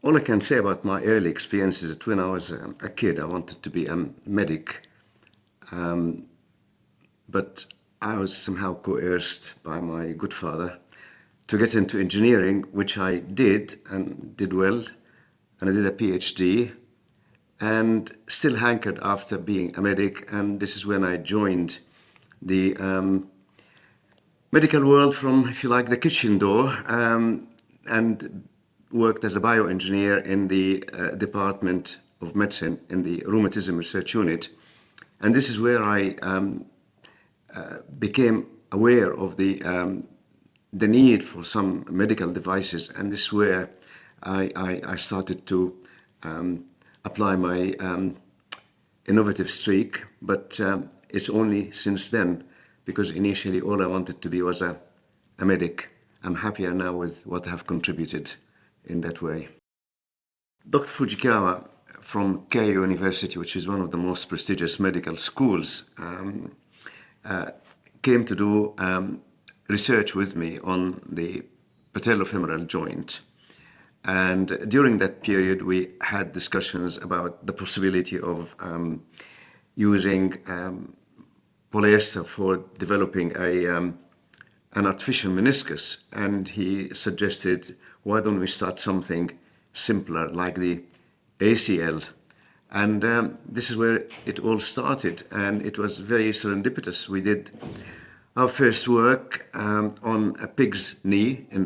All I can say about my early experience is that when I was a kid, I wanted to be a medic, but I was somehow coerced by my good father to get into engineering, which I did and did well, and I did a PhD, and still hankered after being a medic, and this is when I joined the medical world from, if you like, the kitchen door, and worked as a bioengineer in the Department of Medicine in the Rheumatism Research Unit. And this is where I became aware of the need for some medical devices, and this is where I started to apply my innovative streak, but it's only since then, because initially all I wanted to be was a medic. I'm happier now with what I have contributed in that way. Dr. Fujikawa from Keio University, which is one of the most prestigious medical schools, came to do research with me on the patellofemoral joint. And during that period, we had discussions about the possibility of using polyester for developing an artificial meniscus. And he suggested, why don't we start something simpler like the ACL? And this is where it all started, and it was very serendipitous. We did our first work on a pig's knee in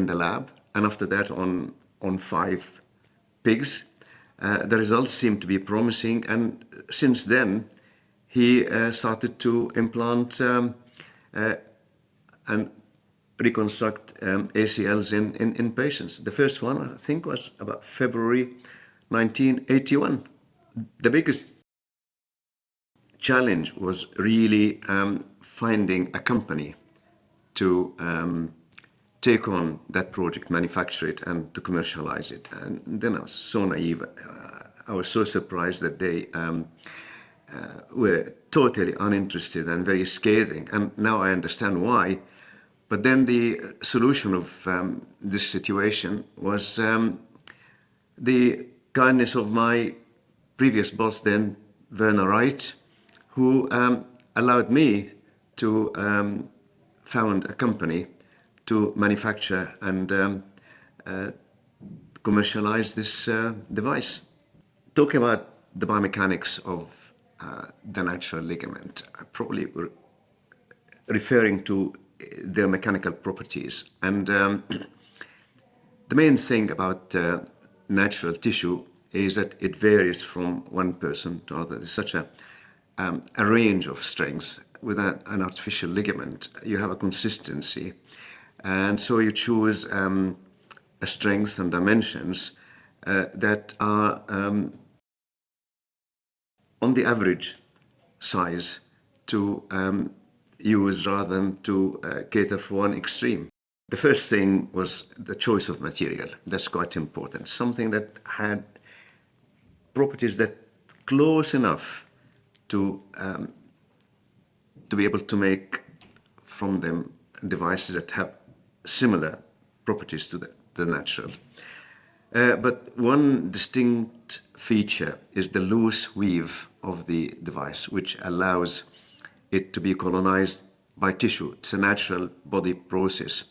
the lab, and after that on 5 pigs. The results seemed to be promising, and since then he started to implant and reconstruct ACLs in patients. The first one, I think, was about February 1981. The biggest challenge was really finding a company to take on that project, manufacture it, and to commercialize it. And then I was so naive. I was so surprised that they were totally uninterested and very scathing. And now I understand why. But then the solution of this situation was the kindness of my previous boss then, Werner Wright, who allowed me to found a company to manufacture and commercialize this device. Talking about the biomechanics of the natural ligament, I probably were referring to their mechanical properties. And the main thing about natural tissue is that it varies from one person to another. There's such a range of strengths. With an artificial ligament, you have a consistency. And so you choose a strengths and dimensions that are on the average size to use rather than to cater for one extreme. The first thing was the choice of material. That's quite important. Something that had properties that close enough to be able to make from them devices that have similar properties to the natural. But one distinct feature is the loose weave of the device, which allows it to be colonized by tissue. It's a natural body process.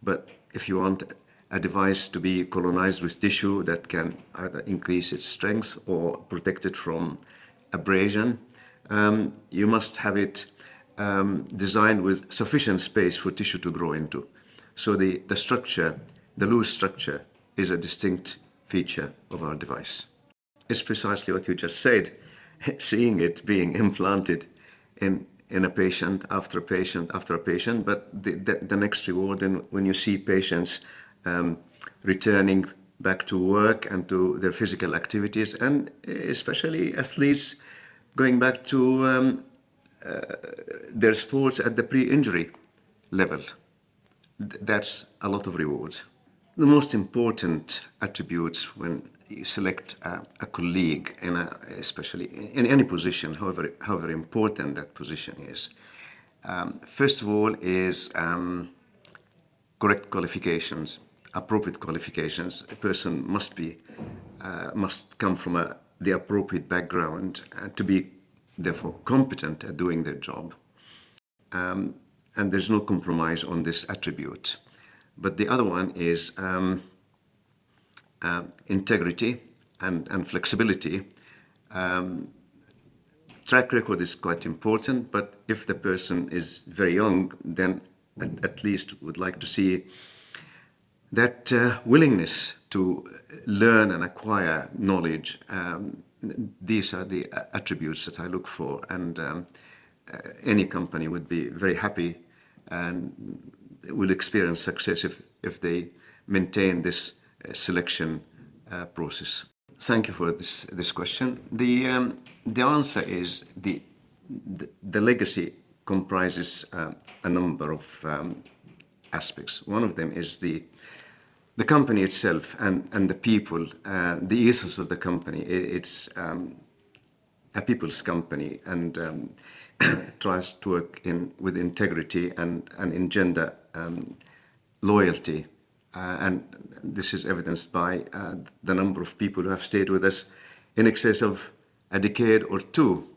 But if you want a device to be colonized with tissue that can either increase its strength or protect it from abrasion, you must have it designed with sufficient space for tissue to grow into. So the structure, the loose structure, is a distinct feature of our device. It's precisely what you just said, seeing it being implanted in a patient after a patient after a patient, but the next reward when you see patients returning back to work and to their physical activities, and especially athletes going back to their sports at the pre-injury level. That's a lot of reward. The most important attributes when you select a colleague, especially in any position, however important that position is, first of all is correct qualifications. appropriate qualifications. A person must come from the appropriate background to be therefore competent at doing their job. And there's no compromise on this attribute. But the other one is integrity and flexibility. Track record is quite important, but if the person is very young, then at least would like to see that willingness to learn and acquire knowledge. These are the attributes that I look for, and any company would be very happy and will experience success if they maintain this selection process. Thank you for this question. The answer is the legacy comprises a number of aspects. One of them is the company itself and the people, the ethos of the company. It's a people's company, and tries to work with integrity and engender loyalty. And this is evidenced by the number of people who have stayed with us in excess of a decade or two.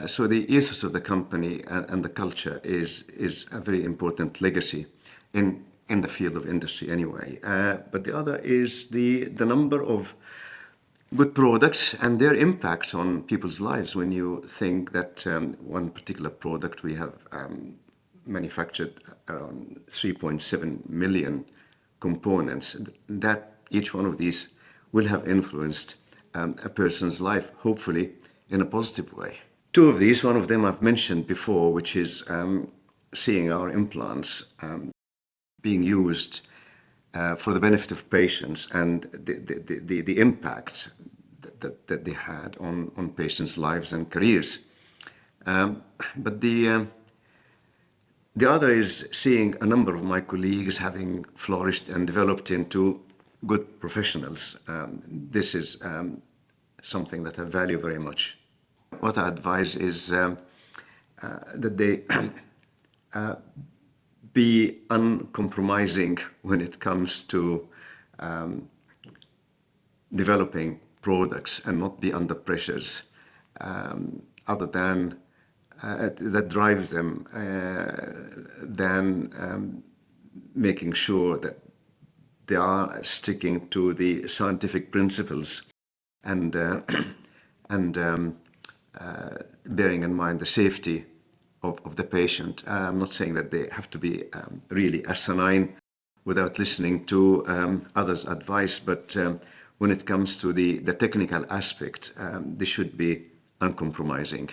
So the ethos of the company and the culture is a very important legacy in the field of industry anyway. But the other is the number of good products and their impact on people's lives. When you think that one particular product, we have manufactured around 3.7 million components, that each one of these will have influenced a person's life, hopefully in a positive way. Two of these, one of them I've mentioned before, which is seeing our implants being used for the benefit of patients, and the impact that they had on patients' lives and careers. But the other is seeing a number of my colleagues having flourished and developed into good professionals. This is something that I value very much. What I advise is that they be uncompromising when it comes to developing products, and not be under pressures other than that drives them, than making sure that they are sticking to the scientific principles and bearing in mind the safety of the patient. I'm not saying that they have to be really asinine without listening to others' advice, but when it comes to the technical aspect, they should be uncompromising.